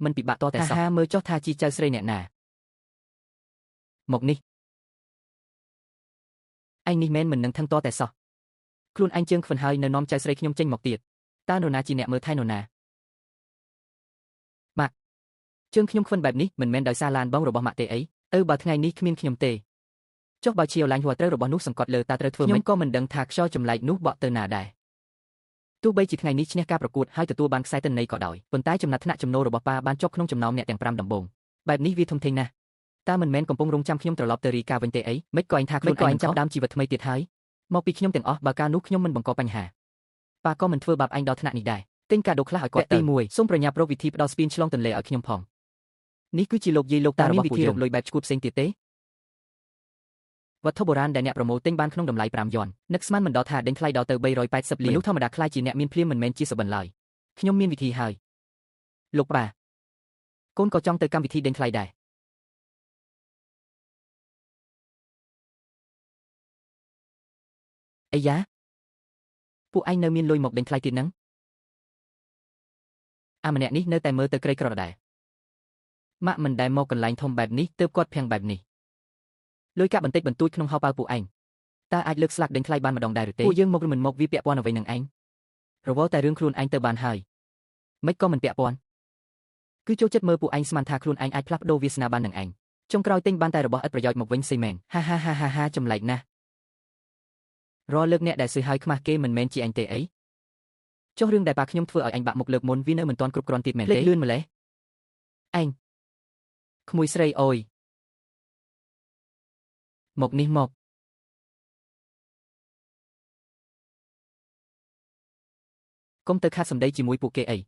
มันពិបាកតតែសោះហាមើលចុះថាជីចៅស្រីអ្នកណាមកនេះឯងនេះមែនមិននឹងថឹងតតែសោះខ្លួនឯងជើងខ្វិនហើយនៅនាំចៅស្រីខ្ញុំចេញមកទៀតតើនរណាជាអ្នកមើលថែនរណាម៉ាក់ជើងខ្ញុំខ្វិនបែបនេះមិនមែនដោយសារឡានបងរបស់ម៉ាក់ទេអីបើថ្ងៃនេះគ្មានខ្ញុំទេចុះបើជាអូឡាញហួរត្រូវរបស់នោះសង្កត់លើតើត្រូវធ្វើម៉េចខ្ញុំក៏មិនដឹងថាខ្យល់ចម្លែកនោះបក់ទៅណាដែរទោះបីជាថ្ងៃនេះឈ្នះការប្រកួតហើយទទួលបានខ្សែទិន្នន័យក៏ដោយប៉ុន្តែចំណាត់ថ្នាក់ចំណូលរបស់ប៉ាបានចុះក្នុងចំណោមអ្នកទាំង5ដំបូងបែបនេះវាធំធេងណាស់តើមិនមែនកំពុងរងចាំខ្ញុំត្រឡប់ទៅរីកាវិញទេអីមិនក៏ឯងថាខ្លួនឯងចាប់ដើមជីវិតថ្មីទៀតហើយមកពីខ្ញុំទាំងអស់បើការនោះខ្ញុំមិនបង្កបញ្ហាប៉ាក៏មិនធ្វើបាបឯងដល់ថ្នាក់នេះដែរទិញកាដូខ្លះឲ្យគាត់ទី1សូមប្រញាប់រកវិធីផ្ដល់ស្ពានឆ្លងទន្លេឲ្យខ្ញុំផងនេះគឺជាលោកយាយលោកតារបស់ពួកយើងមានវិធីរកលុយបែបឈួតផ្សេងទៀតទេវត្ថុបុរាណដែលអ្នកប្រមូលទិញបានក្នុងតម្លៃ5យ៉ននឹកស្មានមិនដល់ថាដេញថ្លៃដល់ទៅ380លាននោះធម្មតាខ្លាចជាអ្នកមានភ្លាមមិនមែនជាសបិនឡើយខ្ញុំមានវិធីហើយលោកប៉ាកូនក៏ចង់ទៅកម្មវិធីដេញថ្លៃដែរអាយ៉ាពួកឯងនៅមានលុយមកដេញថ្លៃទៀតហ្នឹងម្នាក់នេះនៅតែមើលទៅក្រីក្រដែរម៉ាក់មិនដែលមកកន្លែងធំបែបនេះទើបគាត់ភាំងបែបនេះលុយកាក់បន្តិចបន្តួចក្នុងហោប៉ៅពួកឯងតើអាចលើកស្លាកដេញថ្លៃបានម្ដងដែរឬទេពួកយើងមកឬមិនមកវាពាក់ព័ន្ធអ្វីនឹងឯងរវល់តែរឿងខ្លួនឯងទៅបានហើយមិនក៏មិនពាក់ព័ន្ធគឺចូលចិត្តមើលពួកឯងស្មានថាខ្លួនឯងអាចផ្លាស់ប្ដូរវាសនាបាននឹងឯងចុងក្រោយទិញបានតែរបស់ឥតប្រយោជន៍មកវិញសិមែនហាចម្លែកណាស់រាល់លើកអ្នកដែលស៊ឺហើយខ្មាស់គេមិនមែនជាអញទេអីចុះរឿងដែលប៉ាខ្ញុំធ្វើឲ្យអញបាក់មុខលើកមុនវានៅមិនទាន់គ្រប់គ្រាន់ទៀតមែនទេលឿនម្លេះឯងក្មួយស្រីអើយមកនេះមកកុំទៅខាត់សម្ដីជាមួយពួកគេអី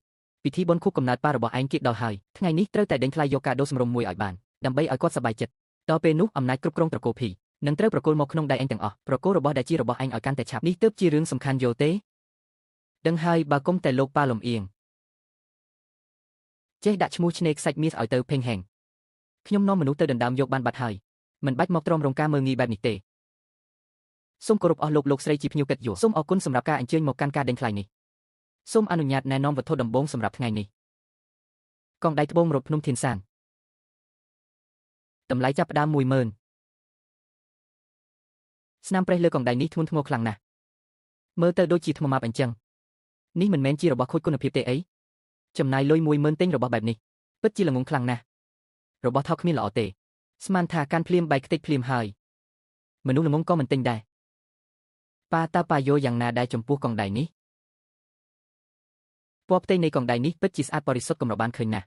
ពិធីបុណ្យខួបកំណើតប៉ារបស់ឯងគៀកដល់ហើយថ្ងៃនេះត្រូវតែដេញថ្លៃយកកាដូសម្រុំមួយឲ្យបានដើម្បីឲ្យគាត់សប្បាយចិត្តដល់ពេលនោះអំណាចគ្រប់គ្រងត្រកូលភីនឹងត្រូវប្រគល់មកក្នុងដៃឯងទាំងអស់ប្រគល់របស់ដែលជារបស់ឯងឲ្យកាន់តែឆាប់នេះទើបជារឿងសំខាន់យល់ទេដឹងហើយបើគុំតែលោកប៉ាលំអៀងចេះដាក់ឈ្មោះឆ្នេរខ្សាច់មាសឲ្យទៅភេងហែងខ្ញុំនាំមនុស្សទៅដណ្ដើមយកបានបាត់ហើយមិនបាច់មកទ្រាំរងការមើលងាយបែបនេះទេសូមគោរពអស់លោកស្រីជាភ្ញៀវកិត្តិយសសូមអរគុណសម្រាប់ការអញ្ជើញមកកាន់ការដេញថ្លៃនេះសូមអនុញ្ញាតណែនាំវត្ថុដំបូងសម្រាប់ថ្ងៃនេះកងដៃត្បូងរត់ភ្នំធានសានតម្លៃចាប់ផ្ដើម 10000 ស្នាមប្រេះលើកងដៃនេះធ្ងន់ធ្ងរខ្លាំងណាស់មើលទៅដូចជាថ្មម៉ាប់អញ្ចឹងនេះមិនមែនជារបស់ខូចគុណភាពទេអីចំណាយលុយ 10000 ទិញរបស់បែបនេះពិតជាល្ងងខ្លាំងណាស់របស់ថោកគ្មានល្អទេស្មានថាកាន់ភ្លាមបែកខ្ទេចភ្លាមហើយមនុស្សល្ងងក៏មិនទិញដែរប៉ាតើប៉ាយោយ៉ាងណាដែរចំពោះកងដៃនេះពណ៌ផ្ទៃនៃកងដៃនេះពិតជាស្អាតបរិសុទ្ធកម្របានឃើញណាស់